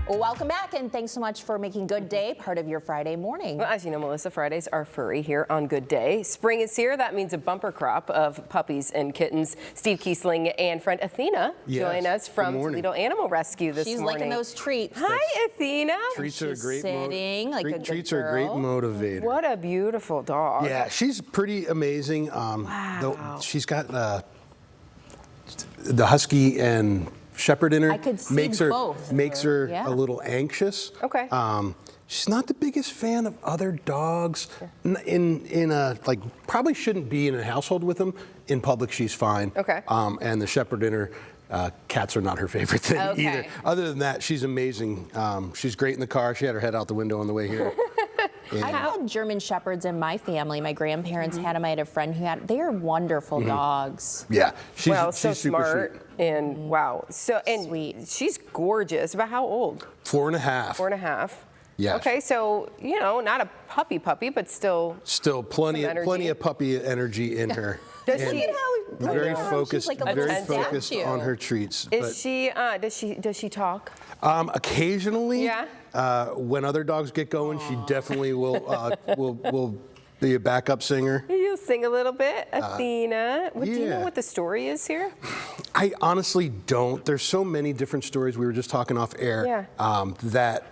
Welcome back, and thanks so much for making Good Day part of your Friday morning. Well, as you know, Melissa, Fridays are furry here on Good Day. Spring is here. That means a bumper crop of puppies and kittens. Steve Kiesling and friend Athena join us from Toledo Animal Rescue this morning. She's liking those treats. Hi, Athena. Treats are a great sitting like a good treats girl. are a great motivator. What a beautiful dog. Yeah, she's pretty amazing. Wow. She's got the husky and shepherd in her. I could see makes her both. makes her Yeah. a little anxious. Okay. She's not the biggest fan of other dogs. In a probably shouldn't be in a household with them. In public, she's fine. Okay. And the shepherd in her. Cats are not her favorite thing either. Other than that, she's amazing. She's great in the car. She had her head out the window on the way here. I had German Shepherds in my family. My grandparents had them. I had a friend who had. They are wonderful dogs. Yeah, she's so super smart sweet. and wow. So Sweet. she's gorgeous. About how old? 4.5. 4.5. Yeah. Okay, so not a puppy, but still plenty energy. of puppy energy in her. Does And she? very focused, like a little focused statue. on her treats. Is she? Does she talk? Occasionally, Yeah. when other dogs get going, she definitely will be a backup singer. You'll sing a little bit, Athena. Do you know yeah. what the story is here? I honestly don't. There's so many different stories. We were just talking off air that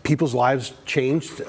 people's lives changed.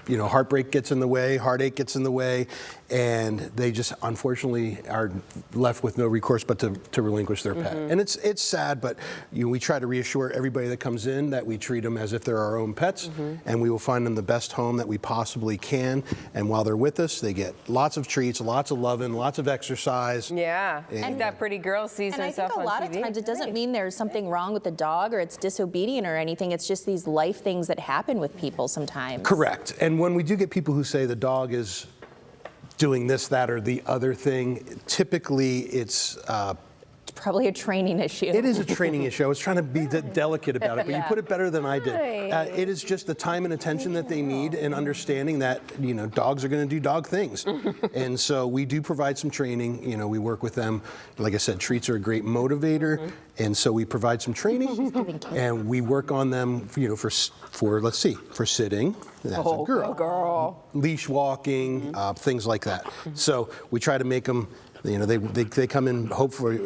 Heartbreak gets in the way, heartache gets in the way, and they just unfortunately are left with no recourse but to relinquish their pet. And it's sad, but we try to reassure everybody that comes in that we treat them as if they're our own pets, and we will find them the best home that we possibly can. And while they're with us, they get lots of treats, lots of loving, lots of exercise. Yeah, and that pretty girl sees And I herself think a on lot TV. of times it doesn't mean there's something wrong with the dog or it's disobedient or anything. It's just these life things that happen with people sometimes. Correct. And when we do get people who say the dog is doing this, that, or the other thing, typically it's Probably a training issue. It is a training issue. I was trying to be delicate about it, but you put it better than I did. It is just the time and attention that they need, and understanding that dogs are going to do dog things, and so we do provide some training. We work with them. Like I said, treats are a great motivator, and so we provide some training, and we work on them. For sitting. That's a girl. Leash walking, things like that. So we try to make them. They come in hopefully,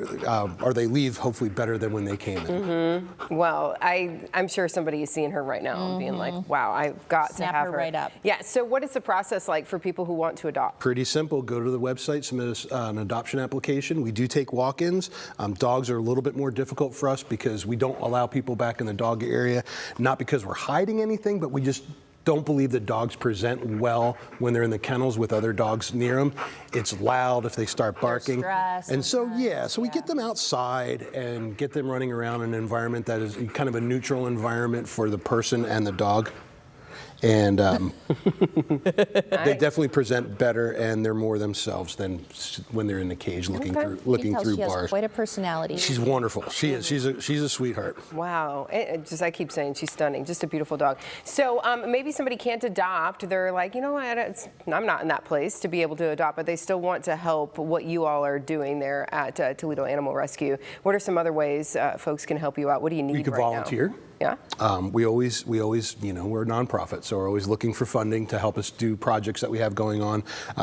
or they leave hopefully better than when they came in. Well, I'm sure somebody is seeing her right now and being like, wow, I've got Snap to have her right up. Yeah, so what is the process like for people who want to adopt? Pretty simple. Go to the website, submit us an adoption application. We do take walk-ins. Dogs are a little bit more difficult for us because we don't allow people back in the dog area, not because we're hiding anything, but we just don't believe that dogs present well when they're in the kennels with other dogs near them. It's loud if they start barking. And so, we get them outside and get them running around in an environment that is kind of a neutral environment for the person and the dog. And they definitely present better, and they're more themselves than when they're in the cage looking through she bars. has quite a personality. She's wonderful. She is. She's a sweetheart. Wow. I keep saying she's stunning. Just a beautiful dog. So maybe somebody can't adopt. They're like, what, I'm not in that place to be able to adopt, but they still want to help what you all are doing there at Toledo Animal Rescue. What are some other ways folks can help you out? What do you need You can right volunteer. now? Yeah. We always, we're a nonprofit, so we're always looking for funding to help us do projects that we have going on.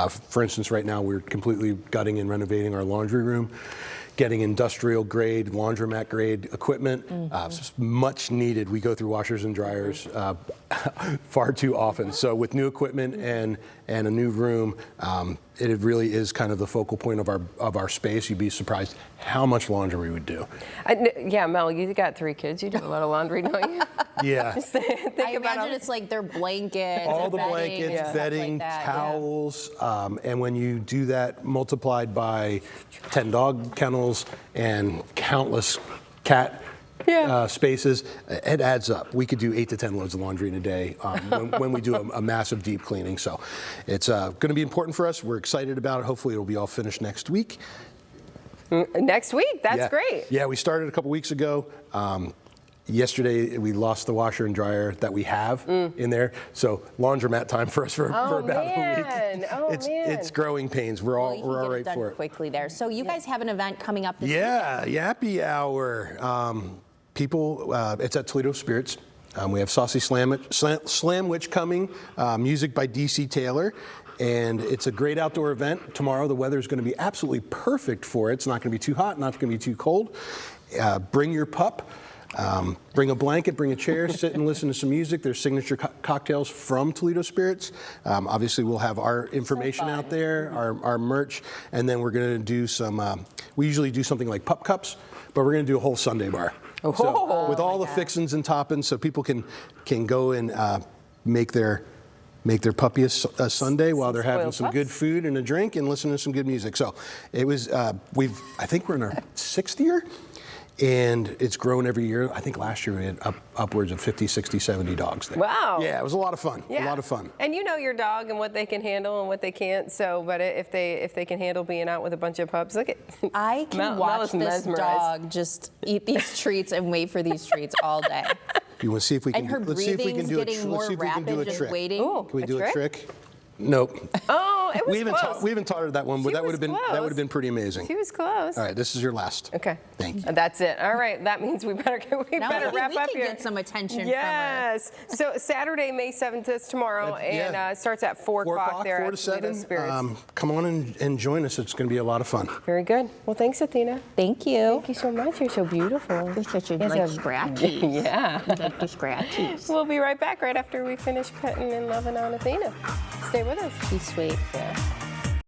For instance, right now we're completely gutting and renovating our laundry room, getting industrial grade, laundromat grade equipment, much needed. We go through washers and dryers far too often. So with new equipment and a new room, it really is kind of the focal point of our space. You'd be surprised how much laundry we would do. Yeah, Mel, you got 3 kids. You do a lot of laundry, don't you? Yeah. I imagine it's like their blankets, all the bedding, blankets, bedding, like that, towels, and when you do that multiplied by 10 dog kennels and countless cat spaces, it adds up. We could do 8 to 10 loads of laundry in a day when we do a massive deep cleaning. So it's going to be important for us. We're excited about it. Hopefully it'll be all finished next week. Next week? That's great. Yeah, we started a couple weeks ago. Yesterday, we lost the washer and dryer that we have in there, so laundromat time for us for about a week. It's growing pains. We're all right for it. Quickly there. So you guys have an event coming up this weekend. Yeah, Yappy Hour. people, it's at Toledo Spirits. We have Saucy Slamwich coming, music by DC Taylor. And it's a great outdoor event. Tomorrow the weather is going to be absolutely perfect for it. It's not going to be too hot, not going to be too cold. Bring your pup. Bring a blanket, bring a chair, sit and listen to some music. There's signature cocktails from Toledo Spirits. Obviously, we'll have our information out there, our merch, and then we're going to do some, we usually do something like pup cups, but we're going to do a whole Sunday bar. So, with all the fixings and toppings, so people can go and make their puppy a Sunday while they're having some good food and a drink and listening to some good music. So it was, I think we're in our 6th year. And it's grown every year. I think last year we had upwards of 50, 60, 70 dogs there. Wow. Yeah, it was a lot of fun. Yeah. A lot of fun. And you know your dog and what they can handle and what they can't. So, but if they can handle being out with a bunch of pups, look at. I can watch this dog just eat these treats and wait for these treats all day. You want to see if we can? And her Let's see if we can breathing's do getting more rapid, just waiting. Ooh, Can we a do trick? a trick? Nope. Oh, it was We haven't taught her that one, but She that would was have been close. pretty amazing. She was close. All right, this is your last. Okay. Thank you. That's it. All right. That means we better Now wrap we up can here. get some attention Yes. So Saturday, May 7th is tomorrow, and it starts at 4 o'clock there 4 at to Toledo 7. Spirits. Come on and join us. It's going to be a lot of fun. Very good. Well, thanks, Athena. Thank you. Thank you so much. You're so beautiful. You're such a Yes, like I'm- scratchies. Yeah. Like the scratchies. We'll be right back right after we finish petting and loving on Athena. Stay with us. She's sweet. Yeah.